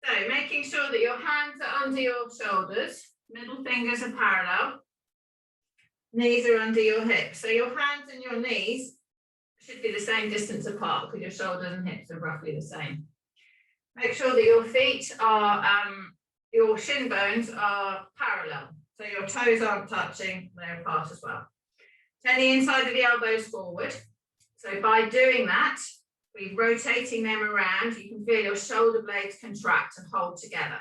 So making sure that your hands are under your shoulders, middle fingers are parallel, knees are under your hips. So your hands and your knees should be the same distance apart because your shoulders and hips are roughly the same. Make sure that your feet are, your shin bones are parallel. So your toes aren't touching, they're apart as well. Turn the inside of the elbows forward. So by doing that, we're rotating them around. You can feel your shoulder blades contract and hold together.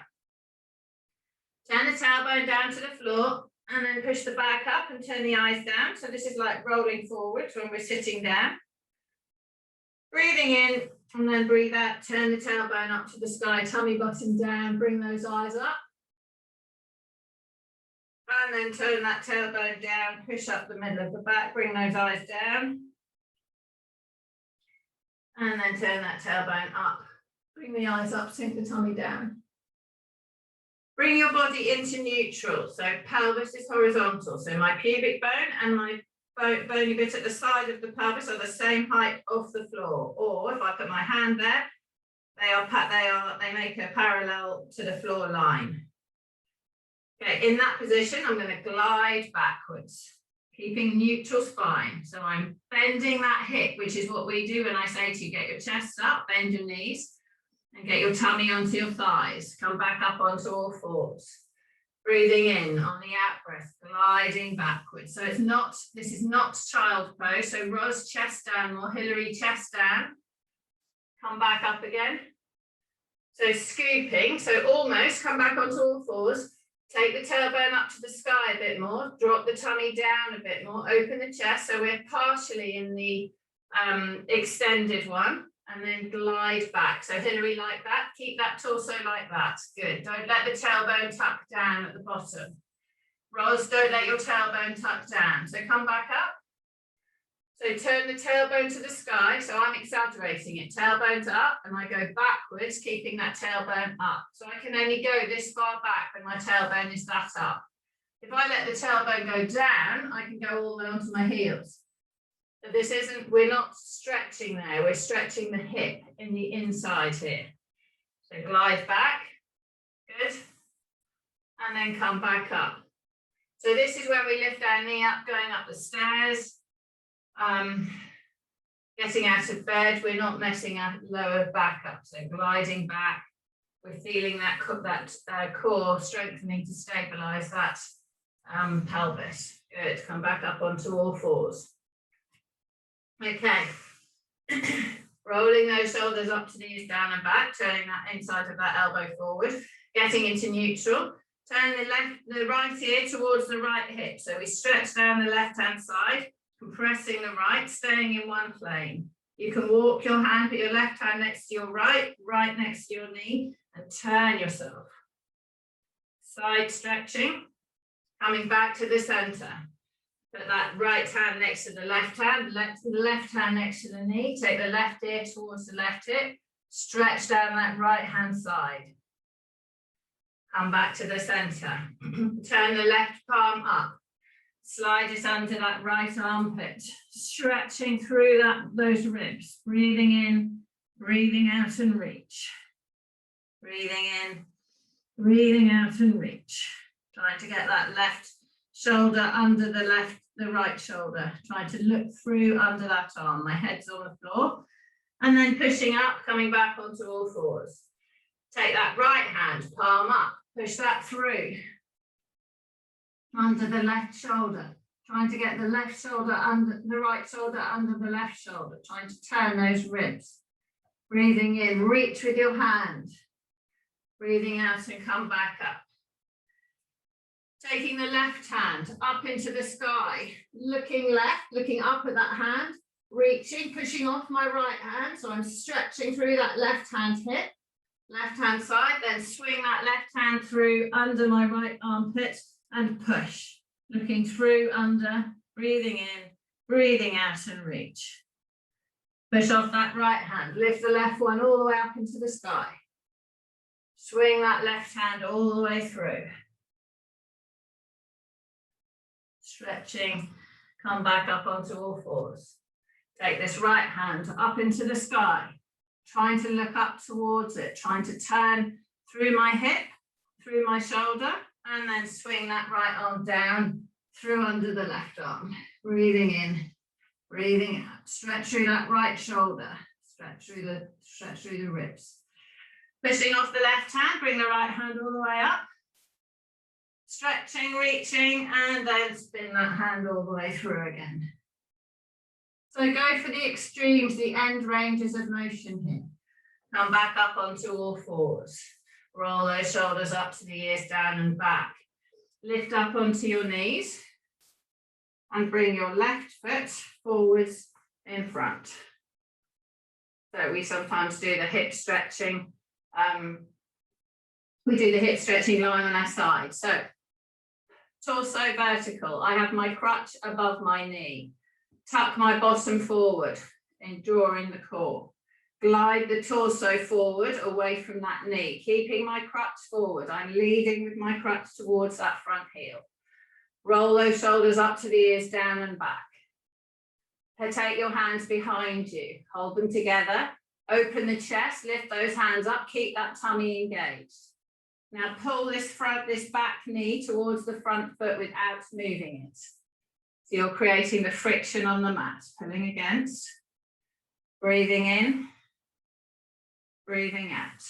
Turn the tailbone down to the floor and then push the back up and turn the eyes down. So this is like rolling forwards when we're sitting down. Breathing in and then breathe out. Turn the tailbone up to the sky, tummy button down, bring those eyes up. And then turn that tailbone down, push up the middle of the back, bring those eyes down. And then turn that tailbone up, bring the eyes up, sink the tummy down. Bring your body into neutral, so pelvis is horizontal. So my pubic bone and my bony bit at the side of the pelvis are the same height off the floor. Or if I put my hand there, they make a parallel to the floor line. Okay, in that position, I'm going to glide backwards, keeping neutral spine. So I'm bending that hip, which is what we do when I say to you, get your chest up, bend your knees, and get your tummy onto your thighs. Come back up onto all fours. Breathing in on the out breath, gliding backwards. So this is not child pose. So Ros, chest down, or Hillary, chest down. Come back up again. So scooping, so almost come back onto all fours. Take the tailbone up to the sky a bit more, drop the tummy down a bit more, open the chest. So we're partially in the extended one, and then glide back. So Hillary, like that, keep that torso like that. Good. Don't let the tailbone tuck down at the bottom. Ros, don't let your tailbone tuck down. So come back up. So turn the tailbone to the sky. So I'm exaggerating it. Tailbone's up and I go backwards, keeping that tailbone up. So I can only go this far back when my tailbone is that up. If I let the tailbone go down, I can go all the way onto my heels. But this isn't, we're not stretching there. We're stretching the hip in the inside here. So glide back. Good. And then come back up. So this is when we lift our knee up, going up the stairs. Getting out of bed, we're not messing our lower back up, so gliding back, we're feeling that core strengthening to stabilise that pelvis. Good, come back up onto all fours. Okay, rolling those shoulders up to knees down and back, turning that inside of that elbow forward, getting into neutral. Turn the right ear towards the right hip, so we stretch down the left-hand side. Compressing the right, staying in one plane. You can walk your hand, put your left hand next to your right, right next to your knee, and turn yourself. Side stretching, coming back to the center. Put that right hand next to the left hand next to the knee. Take the left ear towards the left hip. Stretch down that right hand side. Come back to the center. Turn the left palm up. Slide it under that right armpit, stretching through those ribs, breathing in, breathing out and reach. Breathing in, breathing out and reach. Trying to get that left shoulder under the right shoulder. Trying to look through under that arm. My head's on the floor. And then pushing up, coming back onto all fours. Take that right hand, palm up, push that through. Under the left shoulder, trying to get the left shoulder under the right shoulder under the left shoulder, trying to turn those ribs. Breathing in, reach with your hand. Breathing out and come back up. Taking the left hand up into the sky, looking left, looking up at that hand, reaching, pushing off my right hand. So I'm stretching through that left hand hip, left hand side, then swing that left hand through under my right armpit. And push, looking through, under, breathing in, breathing out and reach. Push off that right hand, lift the left one all the way up into the sky. Swing that left hand all the way through. Stretching, come back up onto all fours. Take this right hand up into the sky, trying to look up towards it, trying to turn through my hip, through my shoulder, and then swing that right arm down through under the left arm. Breathing in, breathing out. Stretch through that right shoulder. Stretch through the ribs. Pushing off the left hand, bring the right hand all the way up. Stretching, reaching, and then spin that hand all the way through again. So go for the extremes, the end ranges of motion here. Come back up onto all fours. Roll those shoulders up to the ears, down and back. Lift up onto your knees and bring your left foot forwards in front. So we sometimes do the hip stretching. We do the hip stretching lying on our side. So torso vertical. I have my crutch above my knee. Tuck my bottom forward and draw in the core. Glide the torso forward away from that knee, keeping my crutch forward. I'm leading with my crutch towards that front heel. Roll those shoulders up to the ears, down and back. Take your hands behind you. Hold them together. Open the chest, lift those hands up, keep that tummy engaged. Now pull this back knee towards the front foot without moving it. So you're creating the friction on the mat, pulling against, breathing in, breathing out.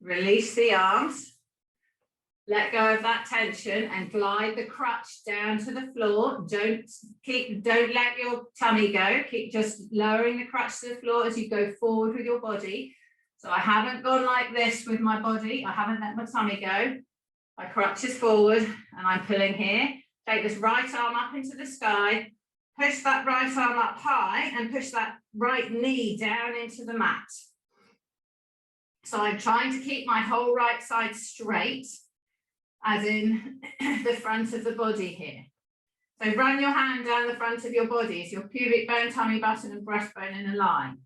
Release the arms, let go of that tension and glide the crutch down to the floor. Don't let your tummy go. Keep just lowering the crutch to the floor as you go forward with your body. So I haven't gone like this with my body. I haven't let my tummy go. My crutch is forward and I'm pulling here. Take this right arm up into the sky. Push that right arm up high and push that right knee down into the mat. So I'm trying to keep my whole right side straight, as in the front of the body here. So run your hand down the front of your body. So your pubic bone, tummy button and breastbone in a line.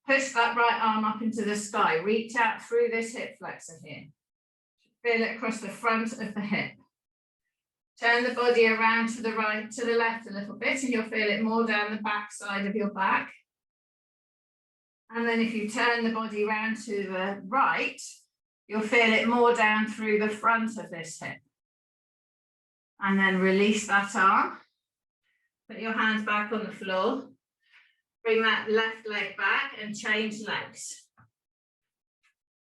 Push that right arm up into the sky. Reach out through this hip flexor here. Feel it across the front of the hip. Turn the body around to the right, to the left a little bit, and you'll feel it more down the back side of your back. And then if you turn the body around to the right, you'll feel it more down through the front of this hip. And then release that arm. Put your hands back on the floor. Bring that left leg back and change legs.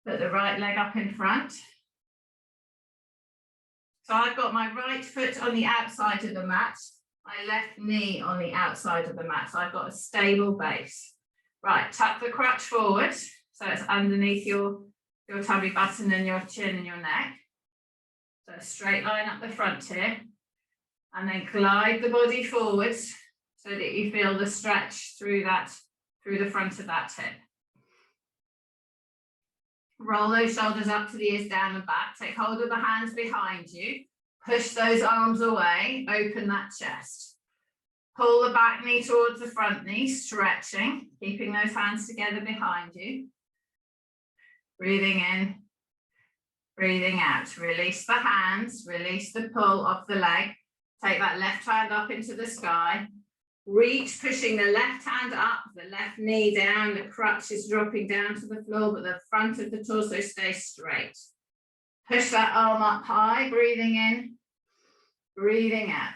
Put the right leg up in front. So I've got my right foot on the outside of the mat, my left knee on the outside of the mat. So I've got a stable base. Right, tuck the crutch forward. So it's underneath your tummy button and your chin and your neck. So a straight line up the front here. And then glide the body forwards so that you feel the stretch through the front of that hip. Roll those shoulders up to the ears, down and back. Take hold of the hands behind you. Push those arms away. Open that chest. Pull the back knee towards the front knee, stretching, keeping those hands together behind you. Breathing in, breathing out. Release the hands, release the pull of the leg. Take that left hand up into the sky. Reach, pushing the left hand up, the left knee down, the crutch is dropping down to the floor, but the front of the torso stays straight. Push that arm up high, breathing in, breathing out.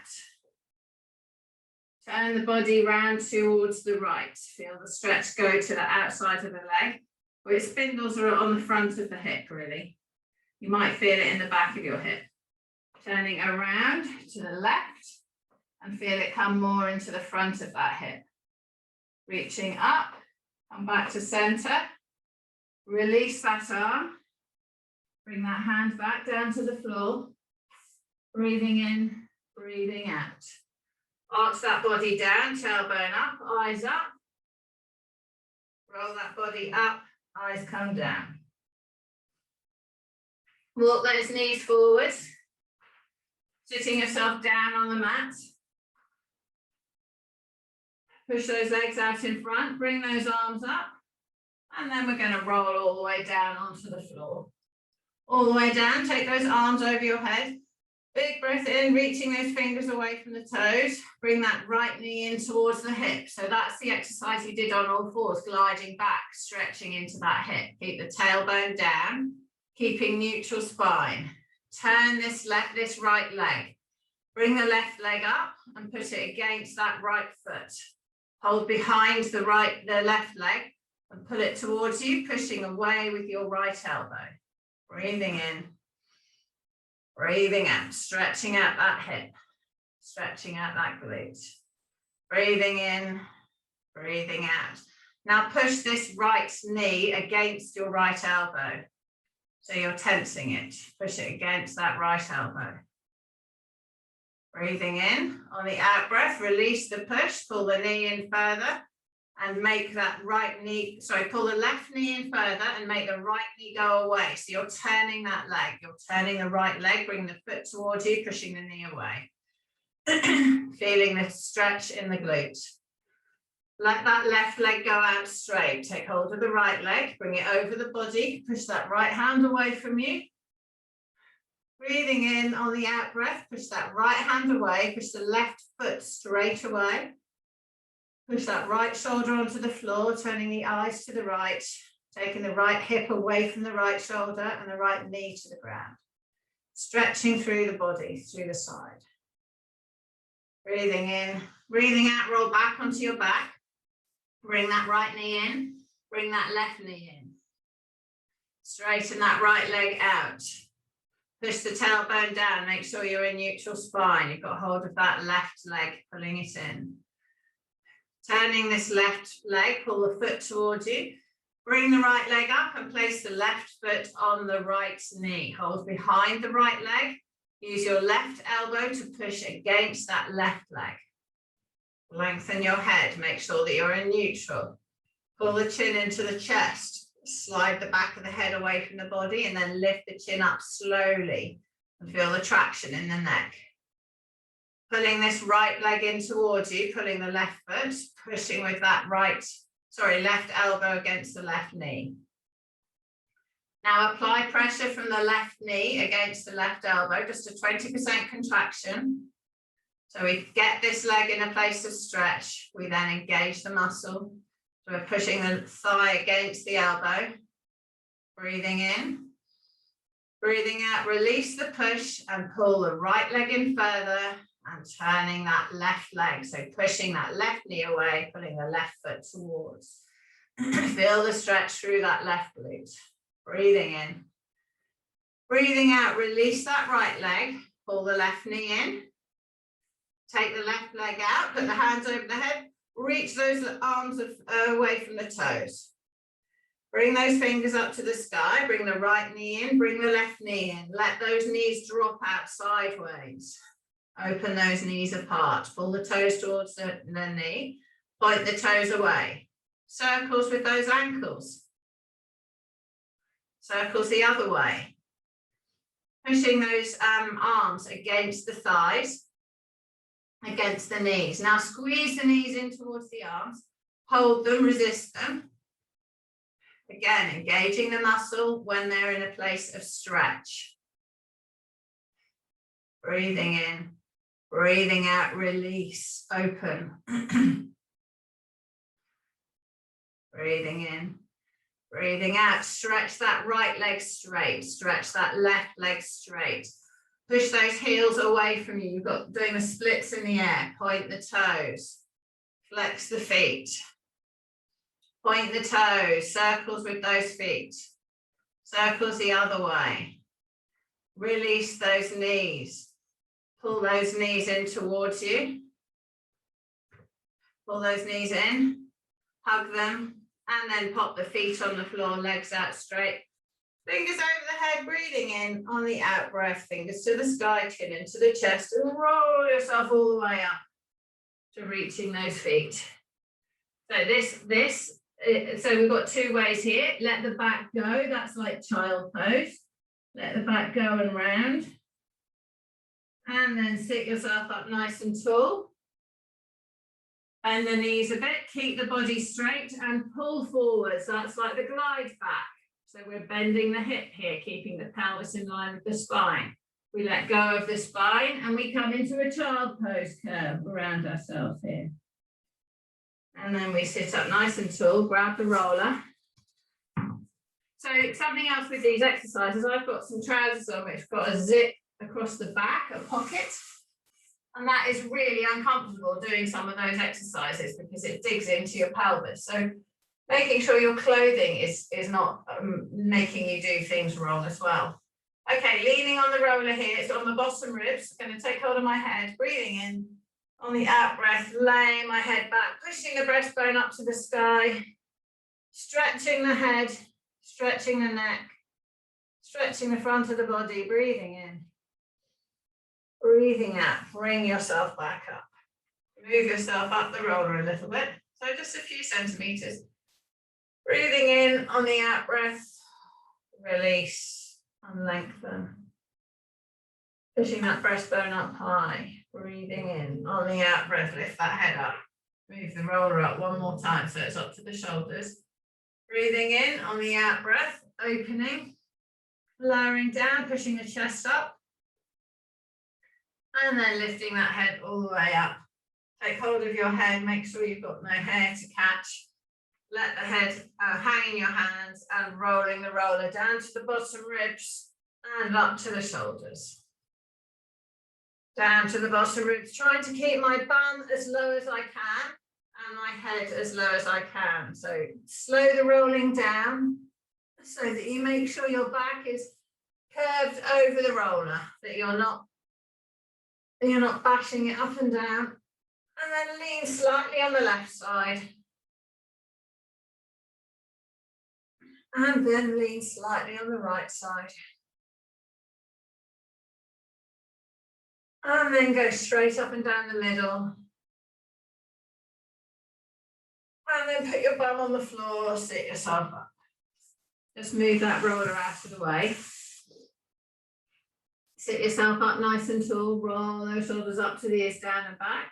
Turn the body round towards the right. Feel the stretch go to the outside of the leg, where its spindles are on the front of the hip, really. You might feel it in the back of your hip. Turning around to the left. And feel it come more into the front of that hip. Reaching up, come back to center. Release that arm. Bring that hand back down to the floor. Breathing in, breathing out. Arch that body down, tailbone up, eyes up. Roll that body up, eyes come down. Walk those knees forward. Sitting yourself down on the mat. Push those legs out in front, bring those arms up, and then we're going to roll all the way down onto the floor. All the way down, take those arms over your head, Big breath in, reaching those fingers away from the toes. Bring that right knee in towards the hip. So that's the exercise you did on all fours, gliding back, stretching into that hip. Keep the tailbone down, keeping neutral spine. Turn this right leg. Bring the left leg up and put it against that right foot. Hold behind the left leg and pull it towards you, pushing away with your right elbow. Breathing in. Breathing out, stretching out that hip, stretching out that glute. Breathing in, breathing out. Now push this right knee against your right elbow. So you're tensing it. Push it against that right elbow. Breathing in. On the out breath, release the push, pull the knee in further and make that pull the left knee in further and make the right knee go away. So you're turning that leg, you're turning the right leg, bring the foot towards you, pushing the knee away. Feeling the stretch in the glute. Let that left leg go out straight. Take hold of the right leg, bring it over the body, push that right hand away from you. Breathing in on the out breath, push that right hand away, push the left foot straight away. Push that right shoulder onto the floor, turning the eyes to the right, taking the right hip away from the right shoulder and the right knee to the ground. Stretching through the body, through the side. Breathing in, breathing out, roll back onto your back. Bring that right knee in, bring that left knee in. Straighten that right leg out. Push the tailbone down, make sure you're in neutral spine. You've got hold of that left leg, pulling it in. Turning this left leg, pull the foot towards you. Bring the right leg up and place the left foot on the right knee. Hold behind the right leg. Use your left elbow to push against that left leg. Lengthen your head. Make sure that you're in neutral. Pull the chin into the chest. Slide the back of the head away from the body and then lift the chin up slowly and feel the traction in the neck. Pulling this right leg in towards you, pulling the left foot, pushing with that left elbow against the left knee. Now apply pressure from the left knee against the left elbow, just a 20% contraction. So we get this leg in a place of stretch. We then engage the muscle. So we're pushing the thigh against the elbow. Breathing in. Breathing out, release the push and pull the right leg in further and turning that left leg. So pushing that left knee away, pulling the left foot towards. Feel the stretch through that left glute. Breathing in. Breathing out, release that right leg, pull the left knee in. Take the left leg out, put the hands over the head, reach those arms away from the toes. Bring those fingers up to the sky, bring the right knee in, bring the left knee in. Let those knees drop out sideways. Open those knees apart, pull the toes towards the knee, point the toes away. Circles with those ankles. Circles the other way. Pushing those arms against the thighs, against the knees. Now squeeze the knees in towards the arms, hold them, resist them. Again, engaging the muscle when they're in a place of stretch. Breathing in, breathing out, release, open. Breathing in, breathing out, stretch that right leg straight, stretch that left leg straight. Push those heels away from you. You've got doing the splits in the air. Point the toes, flex the feet. Point the toes, circles with those feet. Circles the other way. Release those knees. Pull those knees in towards you. Pull those knees in. Hug them. And then pop the feet on the floor, legs out straight. Fingers over the head, breathing in on the out breath. Fingers to the sky, chin into the chest. And roll yourself all the way up to reaching those feet. So so we've got two ways here. Let the back go. That's like child pose. Let the back go and round. And then sit yourself up nice and tall. Bend the knees a bit. Keep the body straight and pull forwards. That's like the glide back. So we're bending the hip here, keeping the pelvis in line with the spine. We let go of the spine and we come into a child pose curve around ourselves here. And then we sit up nice and tall, grab the roller. So something else with these exercises, I've got some trousers on which have got a zip across the back, a pocket. And that is really uncomfortable doing some of those exercises because it digs into your pelvis. So making sure your clothing is not making you do things wrong as well. Okay, leaning on the roller here, it's on the bottom ribs. I'm going to take hold of my head, breathing in. On the out breath, laying my head back, pushing the breastbone up to the sky, stretching the head, stretching the neck, stretching the front of the body, breathing in. Breathing out, bring yourself back up. Move yourself up the roller a little bit, so just a few centimeters. Breathing in on the out breath, release and lengthen. Pushing that breastbone up high, breathing in on the out breath, lift that head up. Move the roller up one more time so it's up to the shoulders. Breathing in on the out breath, opening, lowering down, pushing the chest up. And then lifting that head all the way up. Take hold of your head, make sure you've got no hair to catch. Let the head hang in your hands and rolling the roller down to the bottom ribs and up to the shoulders. Down to the bottom ribs, trying to keep my bum as low as I can and my head as low as I can. So slow the rolling down so that you make sure your back is curved over the roller, that you're not bashing it up and down. And then lean slightly on the left side. And then lean slightly on the right side. And then go straight up and down the middle. And then put your bum on the floor, sit yourself up. Just move that roller out of the way. Sit yourself up nice and tall, roll those shoulders up to the ears, down and back.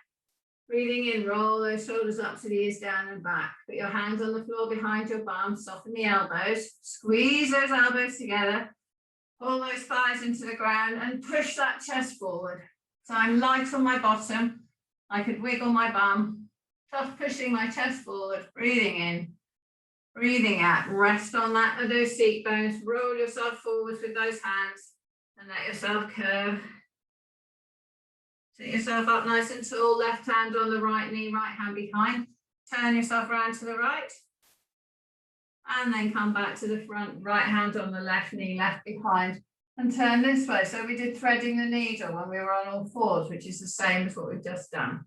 Breathing in, roll those shoulders up to the ears, down and back. Put your hands on the floor behind your bum, soften the elbows, squeeze those elbows together, pull those thighs into the ground and push that chest forward. So I'm light on my bottom, I could wiggle my bum, just pushing my chest forward, breathing in, breathing out, rest on those seat bones, roll yourself forwards with those hands and let yourself curve. Sit yourself up nice and tall, left hand on the right knee, right hand behind, turn yourself around to the right and then come back to the front, right hand on the left knee, left behind. And turn this way. So we did threading the needle when we were on all fours, which is the same as what we've just done.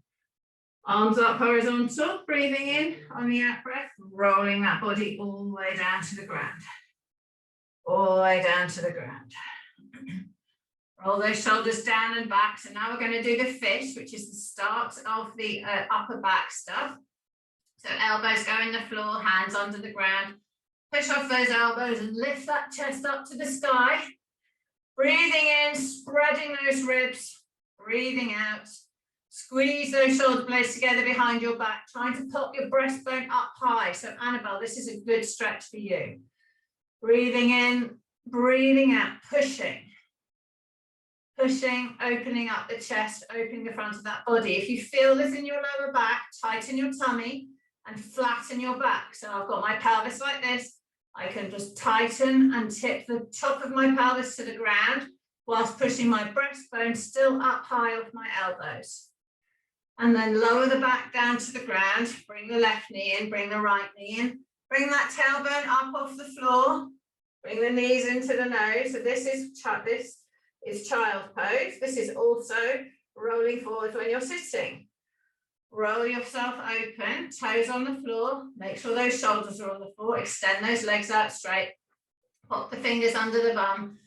Arms up horizontal, breathing in on the out breath, rolling that body all the way down to the ground. All the way down to the ground. Roll those shoulders down and back. So now we're going to do the fish, which is the start of the upper back stuff. So elbows go in the floor, hands under the ground. Push off those elbows and lift that chest up to the sky. Breathing in, spreading those ribs, breathing out. Squeeze those shoulder blades together behind your back, trying to pop your breastbone up high. So Annabelle, this is a good stretch for you. Breathing in, breathing out, pushing. Pushing, opening up the chest, opening the front of that body. If you feel this in your lower back, tighten your tummy and flatten your back. So I've got my pelvis like this. I can just tighten and tip the top of my pelvis to the ground whilst pushing my breastbone still up high off my elbows. And then lower the back down to the ground, bring the left knee in, bring the right knee in, bring that tailbone up off the floor, bring the knees into the nose. So this is child pose. This is also rolling forward when you're sitting. Roll yourself open, toes on the floor, make sure those shoulders are on the floor, extend those legs out straight, pop the fingers under the bum,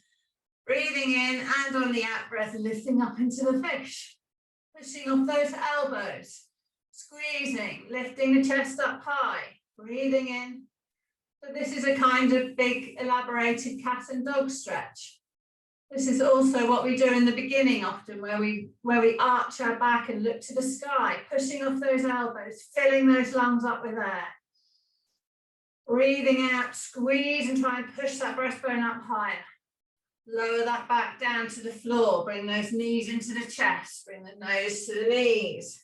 breathing in and on the out breath, lifting up into the fish, pushing off those elbows, squeezing, lifting the chest up high, breathing in. So this is a kind of big elaborated cat and dog stretch. This is also what we do in the beginning often, where we arch our back and look to the sky, pushing off those elbows, filling those lungs up with air. Breathing out, squeeze and try and push that breastbone up higher. Lower that back down to the floor. Bring those knees into the chest. Bring the nose to the knees.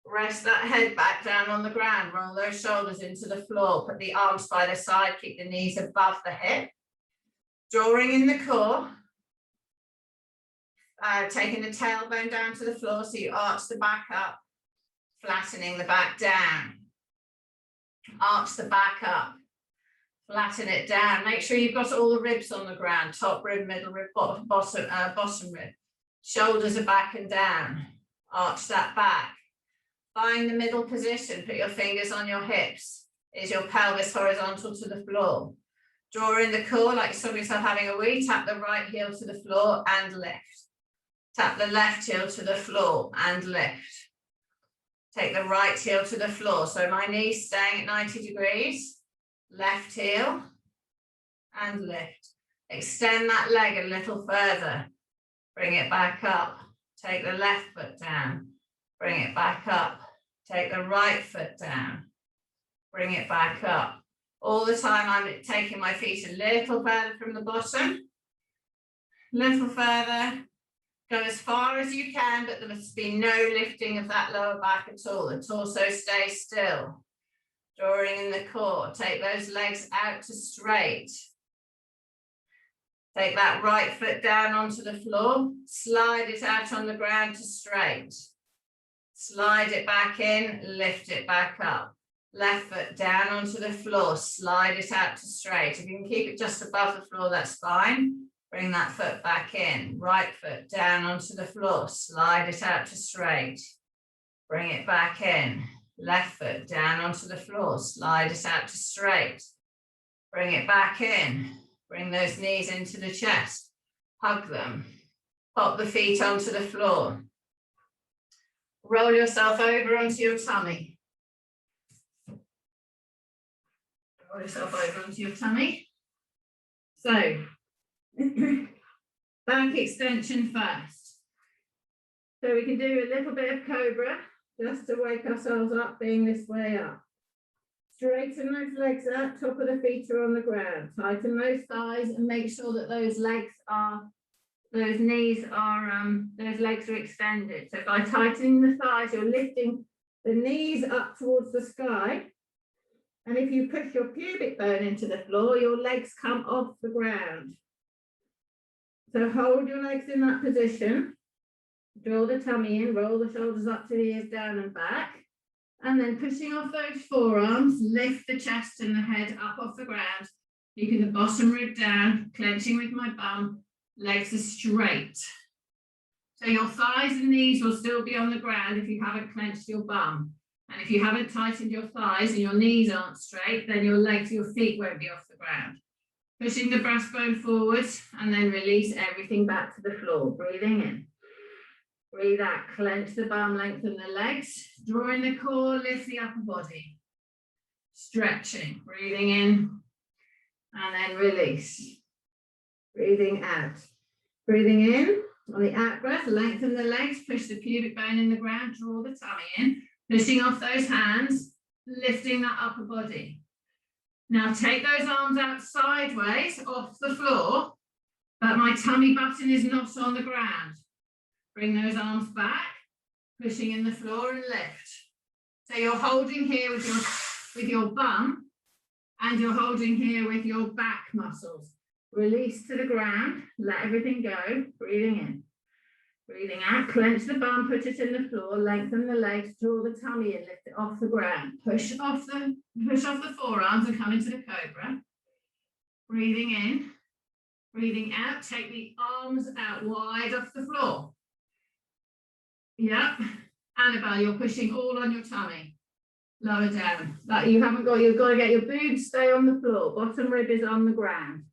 Rest that head back down on the ground. Roll those shoulders into the floor. Put the arms by the side. Keep the knees above the hip. Drawing in the core. Taking the tailbone down to the floor so you arch the back up. Flattening the back down. Arch the back up. Flatten it down. Make sure you've got all the ribs on the ground. Top rib, middle rib, bottom rib. Shoulders are back and down. Arch that back. Find the middle position. Put your fingers on your hips. Is your pelvis horizontal to the floor? Draw in the core like you saw yourself having a wee. Tap the right heel to the floor and lift. Tap the left heel to the floor and lift. Take the right heel to the floor. So my knees staying at 90 degrees. Left heel and lift. Extend that leg a little further. Bring it back up. Take the left foot down. Bring it back up. Take the right foot down. Bring it back up. All the time I'm taking my feet a little further from the bottom. Little further. Go as far as you can, but there must be no lifting of that lower back at all. The torso stays still. Drawing in the core. Take those legs out to straight. Take that right foot down onto the floor. Slide it out on the ground to straight. Slide it back in, lift it back up. Left foot down onto the floor, slide it out to straight. If you can keep it just above the floor, that's fine. Bring that foot back in. Right foot down onto the floor, slide it out to straight. Bring it back in. Left foot down onto the floor, slide it out to straight. Bring it back in. Bring those knees into the chest. Hug them. Pop the feet onto the floor. Roll yourself over onto your tummy. Roll yourself over onto your tummy. So, back extension first. So we can do a little bit of cobra, just to wake ourselves up, being this way up. Straighten those legs up, top of the feet are on the ground. Tighten those thighs and make sure that those legs are those knees are, those legs are extended. So by tightening the thighs, you're lifting the knees up towards the sky. And if you push your pubic bone into the floor, your legs come off the ground. So hold your legs in that position. Draw the tummy in, roll the shoulders up to the ears, down and back. And then pushing off those forearms, lift the chest and the head up off the ground. Keeping the bottom rib down, clenching with my bum. Legs are straight. So your thighs and knees will still be on the ground if you haven't clenched your bum. And if you haven't tightened your thighs and your knees aren't straight, then your legs, your feet won't be off the ground. Pushing the breastbone forward and then release everything back to the floor. Breathing in. Breathe out. Clench the bum, lengthen the legs. Draw in the core, lift the upper body. Stretching. Breathing in and then release. Breathing out. Breathing in on the out breath, lengthen the legs, push the pubic bone in the ground, draw the tummy in, pushing off those hands, lifting that upper body. Now take those arms out sideways off the floor, but my tummy button is not on the ground. Bring those arms back, pushing in the floor and lift. So you're holding here with your bum, and you're holding here with your back muscles. Release to the ground, let everything go, breathing in. Breathing out, clench the bum, put it in the floor, lengthen the legs, draw the tummy in, lift it off the ground. Push off the forearms and come into the cobra. Breathing in, breathing out, take the arms out wide off the floor. Yep, Annabelle, you're pushing all on your tummy. Lower down. That you've got to get your boobs stay on the floor. Bottom rib is on the ground.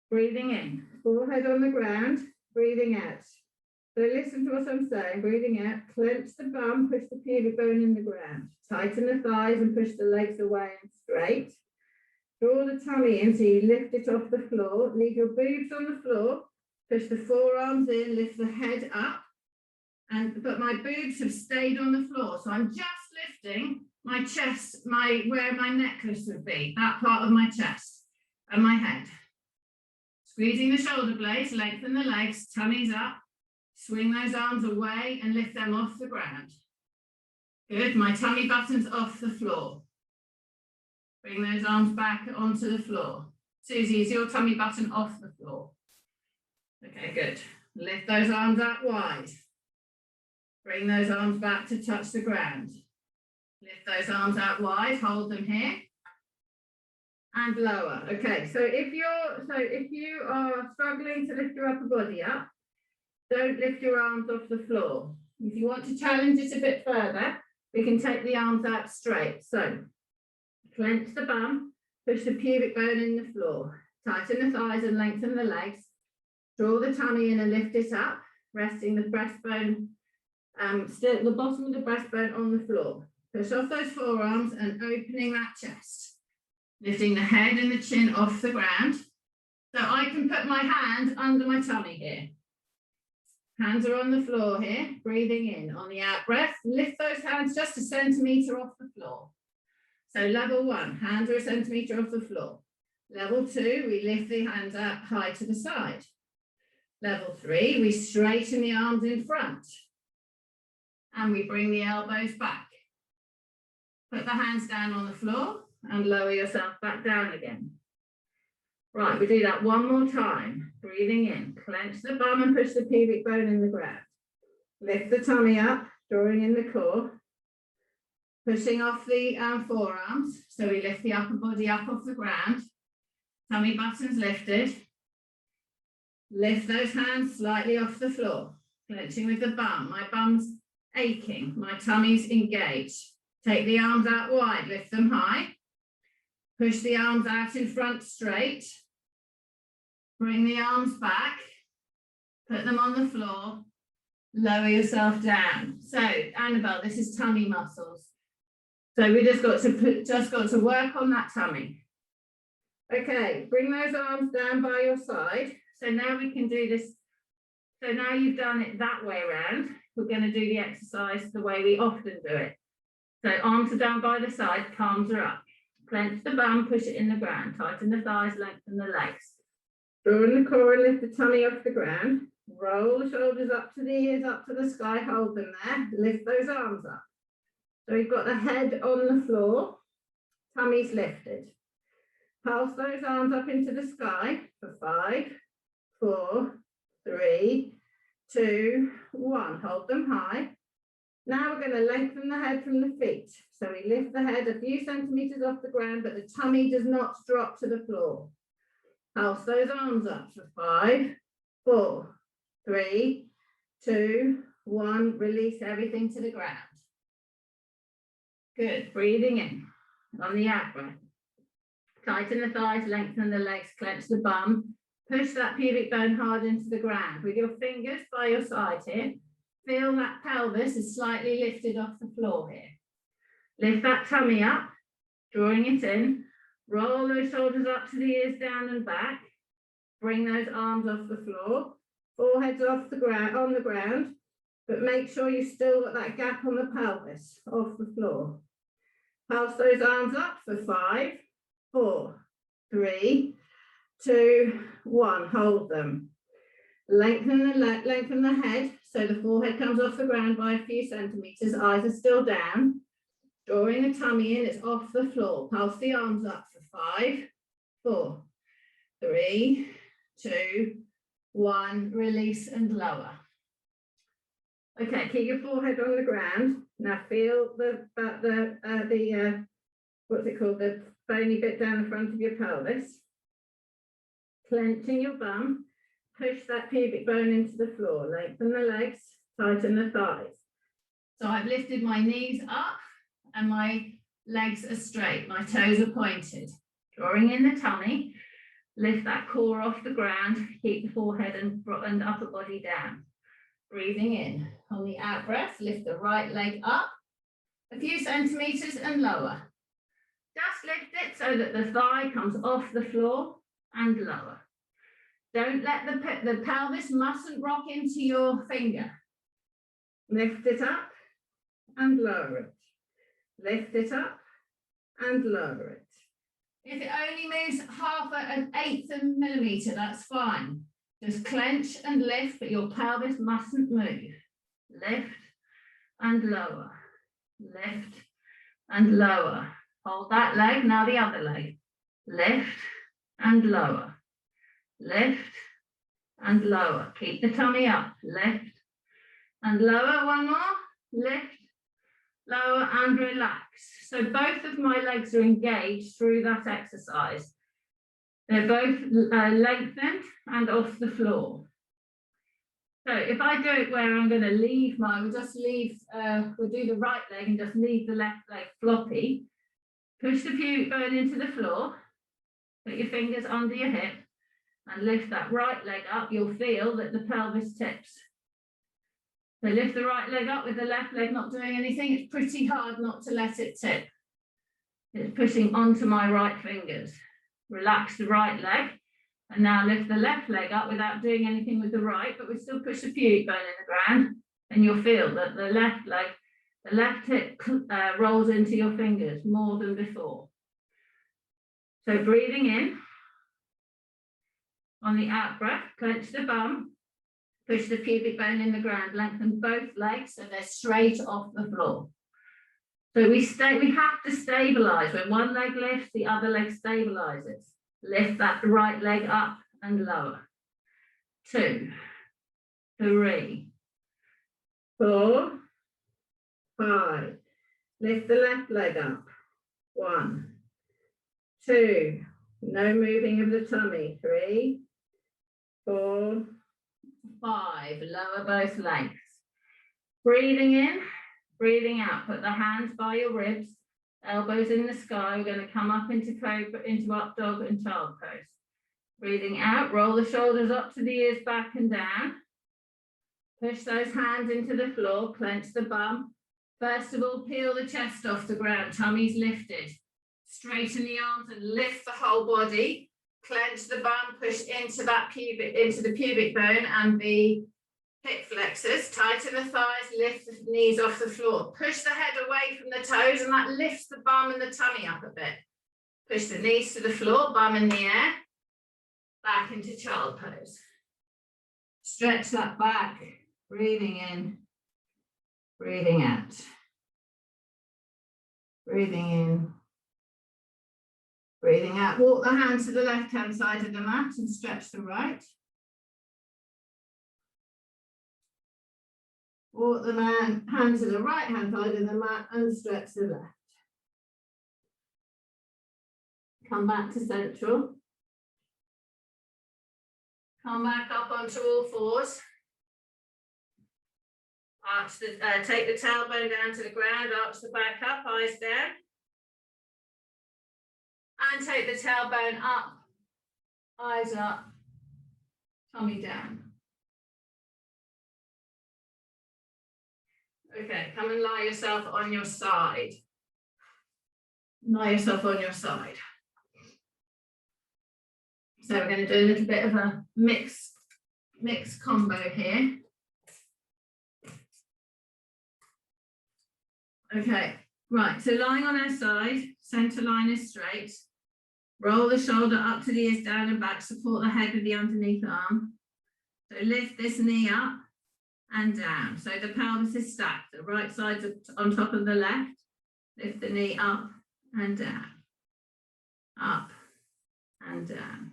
Breathing in, forehead on the ground, breathing out. So listen to what I'm saying, breathing out, clench the bum, push the pubic bone in the ground. Tighten the thighs and push the legs away and straight. Draw the tummy in so you lift it off the floor. Leave your boobs on the floor, push the forearms in, lift the head up. But my boobs have stayed on the floor. So I'm just lifting my chest, where my necklace would be, that part of my chest and my head. Squeezing the shoulder blades, lengthen the legs, tummies up. Swing those arms away and lift them off the ground. Good, my tummy button's off the floor. Bring those arms back onto the floor. Susie, is your tummy button off the floor? Okay, good. Lift those arms out wide. Bring those arms back to touch the ground. Lift those arms out wide, hold them here. And lower. Okay, so if you are struggling to lift your upper body up, don't lift your arms off the floor. If you want to challenge it a bit further, we can take the arms out straight. So clench the bum, push the pubic bone in the floor, tighten the thighs and lengthen the legs. Draw the tummy in and lift it up, resting the breastbone, still the bottom of the breastbone on the floor. Push off those forearms and opening that chest. Lifting the head and the chin off the ground. So I can put my hand under my tummy here. Hands are on the floor here, breathing in. On the out breath, lift those hands just a centimetre off the floor. So level 1, hands are a centimetre off the floor. Level 2, we lift the hands up high to the side. Level 3, we straighten the arms in front. And we bring the elbows back. Put the hands down on the floor and lower yourself back down again. Right, we do that one more time. Breathing in, clench the bum and push the pubic bone in the ground. Lift the tummy up, drawing in the core. Pushing off the forearms, so we lift the upper body up off the ground. Tummy buttons lifted. Lift those hands slightly off the floor, clenching with the bum. My bum's aching, my tummy's engaged. Take the arms out wide, lift them high. Push the arms out in front straight. Bring the arms back. Put them on the floor. Lower yourself down. So, Annabelle, this is tummy muscles. So we just got to work on that tummy. Okay, bring those arms down by your side. So now we can do this. So now you've done it that way around. We're going to do the exercise the way we often do it. So arms are down by the side, palms are up. Clench the bum, push it in the ground. Tighten the thighs, lengthen the legs. Draw in the core and lift the tummy off the ground. Roll the shoulders up to the ears, up to the sky, hold them there. Lift those arms up. So we've got the head on the floor, tummy's lifted. Pulse those arms up into the sky for 5, 4, 3, 2, 1. Hold them high. Now we're going to lengthen the head from the feet. So we lift the head a few centimetres off the ground, but the tummy does not drop to the floor. Pulse those arms up for 5, 4, 3, 2, 1. Release everything to the ground. Good. Breathing in. On the out breath. Tighten the thighs, lengthen the legs, clench the bum. Push that pubic bone hard into the ground. With your fingers by your side here, feel that pelvis is slightly lifted off the floor here. Lift that tummy up, drawing it in. Roll those shoulders up to the ears, down and back. Bring those arms off the floor. Forehead's off the ground, on the ground, but make sure you still got that gap on the pelvis off the floor. Pulse those arms up for 5, 4, 3, 2, 1. Hold them. Lengthen the head so the forehead comes off the ground by a few centimetres. Eyes are still down. Drawing the tummy in, it's off the floor. Pulse the arms up for 5, 4, 3, 2, 1. Release and lower. Okay, keep your forehead on the ground. Now feel the what's it called? The bony bit down the front of your pelvis. Clenching your bum. Push that pubic bone into the floor. Lengthen the legs. Tighten the thighs. So I've lifted my knees up and my legs are straight. My toes are pointed. Drawing in the tummy. Lift that core off the ground. Keep the forehead and upper body down. Breathing in. On the out breath, lift the right leg up a few centimetres and lower. Just lift it so that the thigh comes off the floor and lower. Don't let the pelvis mustn't rock into your finger. Lift it up and lower it. Lift it up and lower it. If it only moves half an eighth of a millimetre, that's fine. Just clench and lift, but your pelvis mustn't move. Lift and lower. Lift and lower. Hold that leg, now the other leg. Lift and lower. Lift and lower. Keep the tummy up. Lift and lower. One more. Lift, lower and relax. So both of my legs are engaged through that exercise. They're both lengthened and off the floor. So if I do it where I'm going to leave we'll do the right leg and just leave the left leg floppy. Push the pubic bone into the floor. Put your fingers under your hip and lift that right leg up. You'll feel that the pelvis tips. So lift the right leg up with the left leg not doing anything. It's pretty hard not to let it tip. It's pushing onto my right fingers. Relax the right leg. And now lift the left leg up without doing anything with the right, but we still push the pubic bone in the ground. And you'll feel that the left leg, the left hip rolls into your fingers more than before. So breathing in. On the out breath, clench the bum. Push the pubic bone in the ground, lengthen both legs so they're straight off the floor. So we have to stabilize. When one leg lifts, the other leg stabilizes. Lift that right leg up and lower. 2, 3, 4, 5. Lift the left leg up. 1, 2. No moving of the tummy. 3, 4, 5. Lower both legs. Breathing in, breathing out. Put the hands by your ribs, elbows in the sky. We're going to come up into cobra, into up dog and child pose. Breathing out, roll the shoulders up to the ears, back and down. Push those hands into the floor, clench the bum. First of all, peel the chest off the ground, tummy's lifted. Straighten the arms and lift the whole body. Clench the bum, push into the pubic bone and the hip flexors. Tighten the thighs, lift the knees off the floor. Push the head away from the toes and that lifts the bum and the tummy up a bit. Push the knees to the floor, bum in the air. Back into child pose. Stretch that back, breathing in, breathing out. Breathing in. Breathing out, walk the hand to the left-hand side of the mat and stretch the right. Walk the hand to the right-hand side of the mat and stretch the left. Come back to central. Come back up onto all fours. Arch take the tailbone down to the ground, arch the back up, eyes down. And take the tailbone up, eyes up, tummy down. Okay, come and lie yourself on your side. Lie yourself on your side. So we're going to do a little bit of a mix combo here. Okay, right, so lying on our side, center line is straight. Roll the shoulder up to the ears, down and back, support the head with the underneath arm. So lift this knee up and down. So the pelvis is stacked, the right side's on top of the left. Lift the knee up and down. Up and down.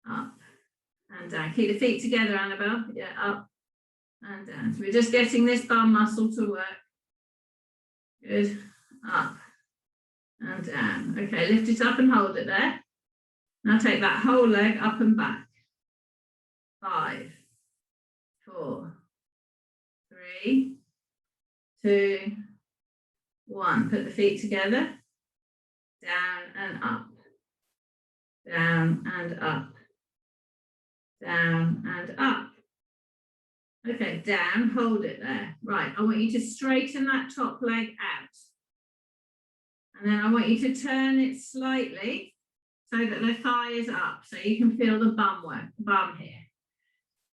Up and down. Keep the feet together, Annabelle. Yeah, up and down. So we're just getting this bum muscle to work. Good. Up and down. Okay, lift it up and hold it there. Now take that whole leg up and back. 5, 4, 3, 2, 1. Put the feet together. Down and up. Down and up. Down and up. Okay, down, hold it there. Right, I want you to straighten that top leg out. And then I want you to turn it slightly so that the thigh is up, so you can feel the bum here.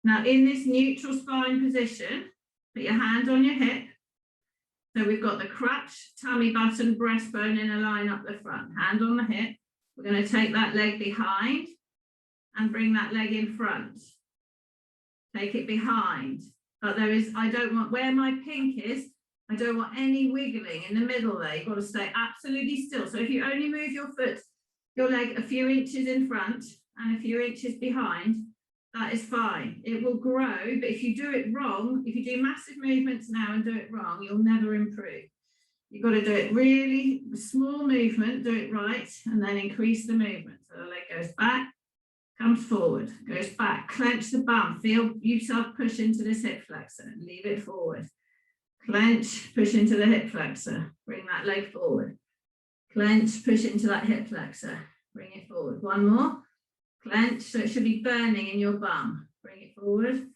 Now in this neutral spine position, put your hand on your hip. So we've got the crutch, tummy button, breastbone in a line up the front. Hand on the hip, We're going to take that leg behind and bring that leg in front. Take it behind. But there is, I don't want, where my pink is, I don't want any wiggling in the middle there. You've got to stay absolutely still. So if you only move your foot, your leg a few inches in front and a few inches behind, that is fine. It will grow, but if you do it wrong, if you do massive movements now and do it wrong, you'll never improve. You've got to do it really small movement, do it right, and then increase the movement. So the leg goes back, comes forward, goes back, clench the bum, feel yourself push into this hip flexor, leave it forward. Clench, push into the hip flexor, bring that leg forward. Clench, push into that hip flexor, bring it forward. One more. Clench, so it should be burning in your bum. Bring it forward,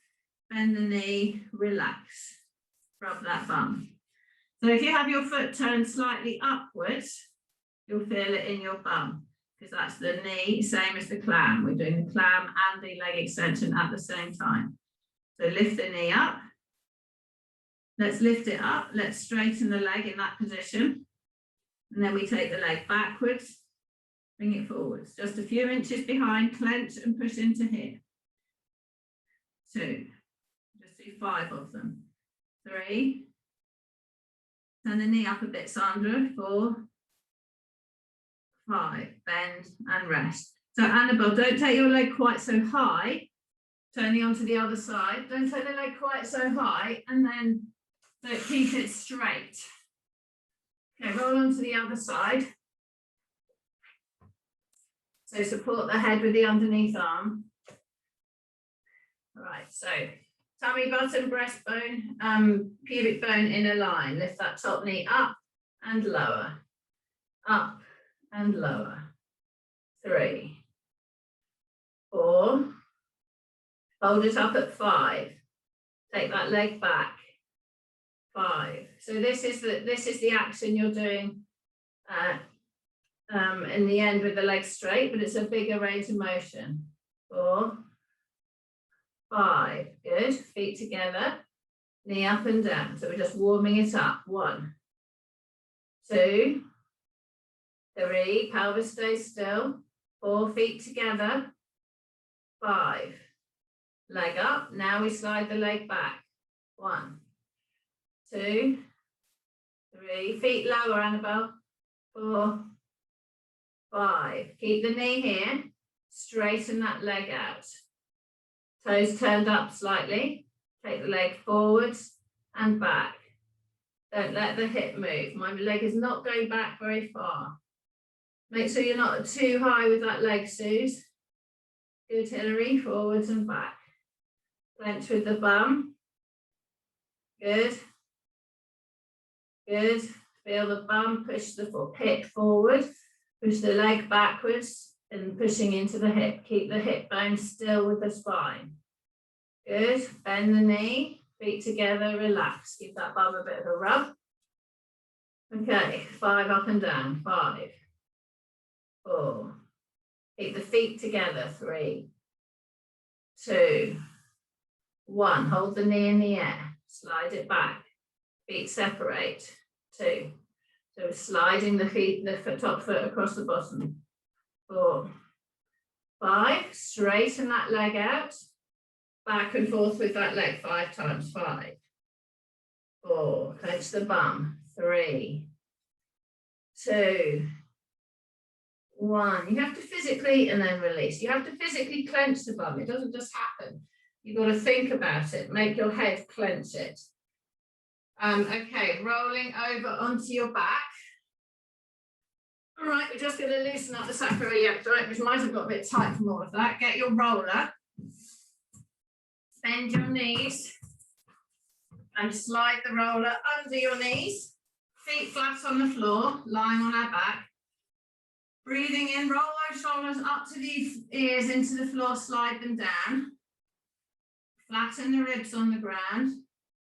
bend the knee, relax, rub that bum. So if you have your foot turned slightly upwards, you'll feel it in your bum, because that's the knee, same as the clam. We're doing the clam and the leg extension at the same time. So lift the knee up. Let's lift it up. Let's straighten the leg in that position. And then we take the leg backwards. Bring it forwards, just a few inches behind, clench and push into here. 2, just do 5 of them. 3, turn the knee up a bit, Sandra. 4, 5, bend and rest. So Annabelle, don't take your leg quite so high, turning onto the other side. Don't take the leg quite so high, and then keep it straight. Okay, roll onto the other side. So support the head with the underneath arm. All right, so tummy, bottom, breastbone, pubic bone in a line. Lift that top knee up and lower, up and lower. 3, 4, hold it up at 5. Take that leg back. 5. So this is the action you're doing in the end with the legs straight, but it's a bigger range of motion. 4, 5, good. Feet together, knee up and down. So we're just warming it up. 1, 2, 3, pelvis stays still. 4, feet together. 5, leg up. Now we slide the leg back. 1, 2, 3, feet lower, Annabelle. 4, 5, keep the knee here, straighten that leg out. Toes turned up slightly, take the leg forwards and back. Don't let the hip move. My leg is not going back very far. Make sure you're not too high with that leg, Suze. Good, Hilary, forwards and back. Clench with the bum. Good. Good. Feel the bum, push the hip forward. Push the leg backwards and pushing into the hip. Keep the hip bone still with the spine. Good. Bend the knee, feet together, relax. Give that bum a bit of a rub. Okay, 5 up and down. 5, 4. Keep the feet together. 3, 2, 1. Hold the knee in the air. Slide it back. Feet separate. 2. So we're sliding the top foot across the bottom. 4, 5, straighten that leg out. Back and forth with that leg 5 times. 5, 4, clench the bum. 3, 2, 1. You have to physically, and then release. You have to physically clench the bum. It doesn't just happen. You've got to think about it. Make your head clench it. Okay, rolling over onto your back. All right, we're just going to loosen up the sacroiliac, which might have got a bit tight from all of that. Get your roller. Bend your knees and slide the roller under your knees. Feet flat on the floor, lying on our back. Breathing in, roll those shoulders up to the ears into the floor, slide them down. Flatten the ribs on the ground.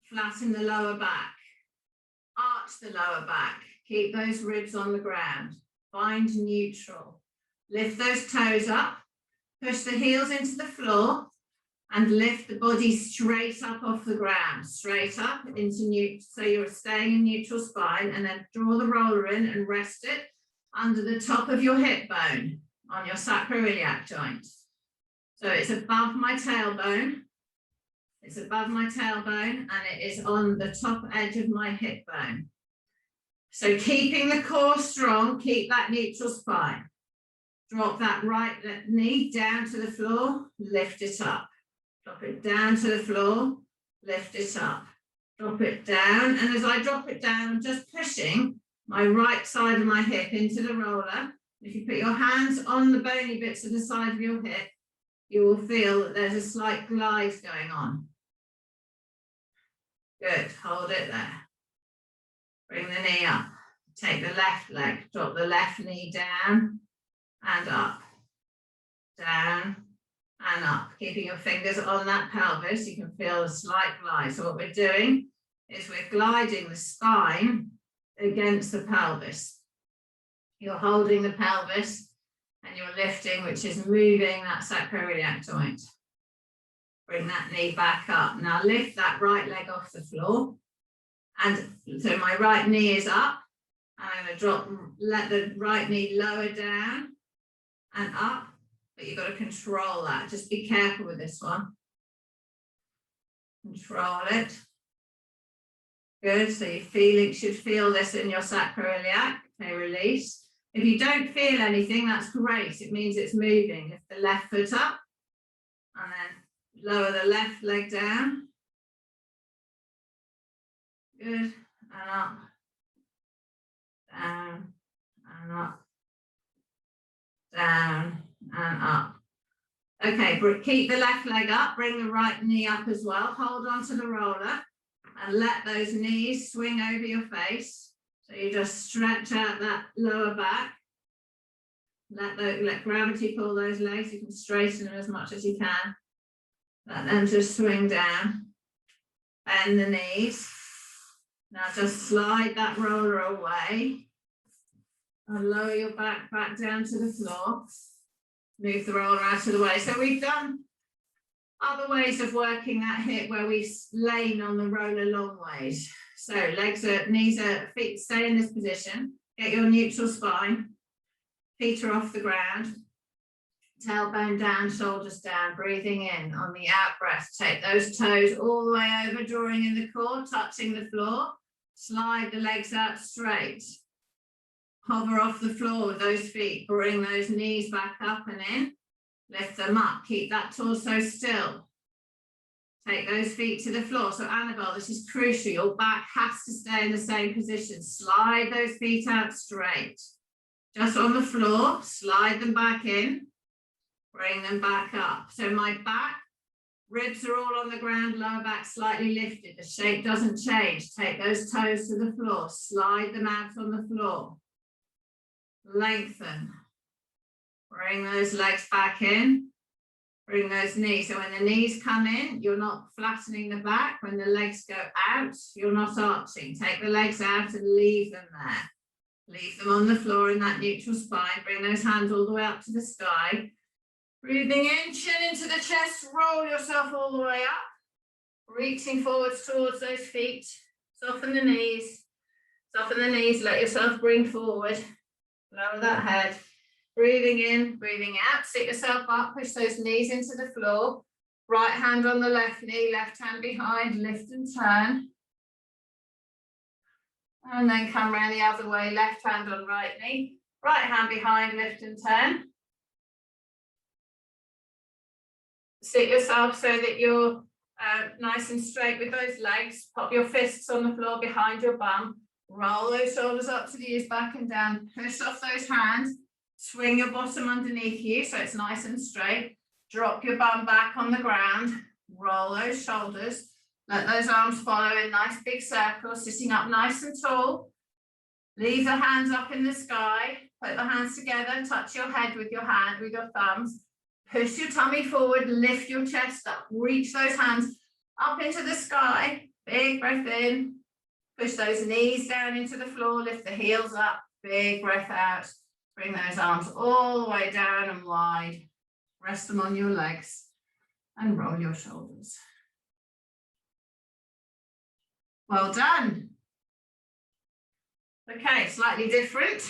Flatten the lower back. Arch the lower back. Keep those ribs on the ground. Find neutral. Lift those toes up. Push the heels into the floor and lift the body straight up off the ground. Straight up into neutral. So you're staying in neutral spine, and then draw the roller in and rest it under the top of your hip bone on your sacroiliac joint. So it's above my tailbone. It's above my tailbone and it is on the top edge of my hip bone. So keeping the core strong, keep that neutral spine. Drop that right knee down to the floor, lift it up. Drop it down to the floor, lift it up. Drop it down, and as I drop it down, I'm just pushing my right side of my hip into the roller. If you put your hands on the bony bits of the side of your hip, you will feel that there's a slight glide going on. Good, hold it there. Bring the knee up. Take the left leg, drop the left knee down and up, down and up. Keeping your fingers on that pelvis, you can feel a slight glide. So what we're doing is we're gliding the spine against the pelvis. You're holding the pelvis and you're lifting, which is moving that sacroiliac joint. Bring that knee back up. Now lift that right leg off the floor. And so my right knee is up. And I'm going to drop, let the right knee lower down and up. But you've got to control that. Just be careful with this one. Control it. Good. So you should feel this in your sacroiliac. Okay, release. If you don't feel anything, that's great. It means it's moving. Lift the left foot up and then lower the left leg down. Good. And up. Down and up. Down and up. Okay, keep the left leg up. Bring the right knee up as well. Hold on to the roller and let those knees swing over your face. So you just stretch out that lower back. Let gravity pull those legs. You can straighten them as much as you can. Let them just swing down. Bend the knees. Now just slide that roller away. And lower your back down to the floor. Move the roller out of the way. So we've done other ways of working that hip where we lain on the roller long ways. So knees are, feet stay in this position. Get your neutral spine. Feet are off the ground. Tailbone down, shoulders down. Breathing in on the out breath. Take those toes all the way over, drawing in the core, touching the floor. Slide the legs out straight. Hover off the floor with those feet. Bring those knees back up and in. Lift them up. Keep that torso still. Take those feet to the floor. So Annabelle, this is crucial. Your back has to stay in the same position. Slide those feet out straight. Just on the floor, slide them back in. Bring them back up. So my back, ribs are all on the ground, lower back slightly lifted. The shape doesn't change. Take those toes to the floor. Slide them out on the floor. Lengthen. Bring those legs back in. Bring those knees. So when the knees come in, you're not flattening the back. When the legs go out, you're not arching. Take the legs out and leave them there. Leave them on the floor in that neutral spine. Bring those hands all the way up to the sky. Breathing in, chin into the chest. Roll yourself all the way up. Reaching forwards towards those feet. Soften the knees. Soften the knees. Let yourself bring forward. Lower that head. Breathing in, breathing out. Sit yourself up, push those knees into the floor. Right hand on the left knee, left hand behind, lift and turn. And then come around the other way, left hand on right knee. Right hand behind, lift and turn. Sit yourself so that you're nice and straight with those legs. Pop your fists on the floor behind your bum. Roll those shoulders up to the ears, back and down. Push off those hands. Swing your bottom underneath you so it's nice and straight. Drop your bum back on the ground. Roll those shoulders. Let those arms follow in nice big circles, sitting up nice and tall. Leave the hands up in the sky. Put the hands together. Touch your head with your thumbs. Push your tummy forward. Lift your chest up. Reach those hands up into the sky. Big breath in. Push those knees down into the floor. Lift the heels up. Big breath out. Bring those arms all the way down and wide. Rest them on your legs and roll your shoulders. Well done. Okay, slightly different.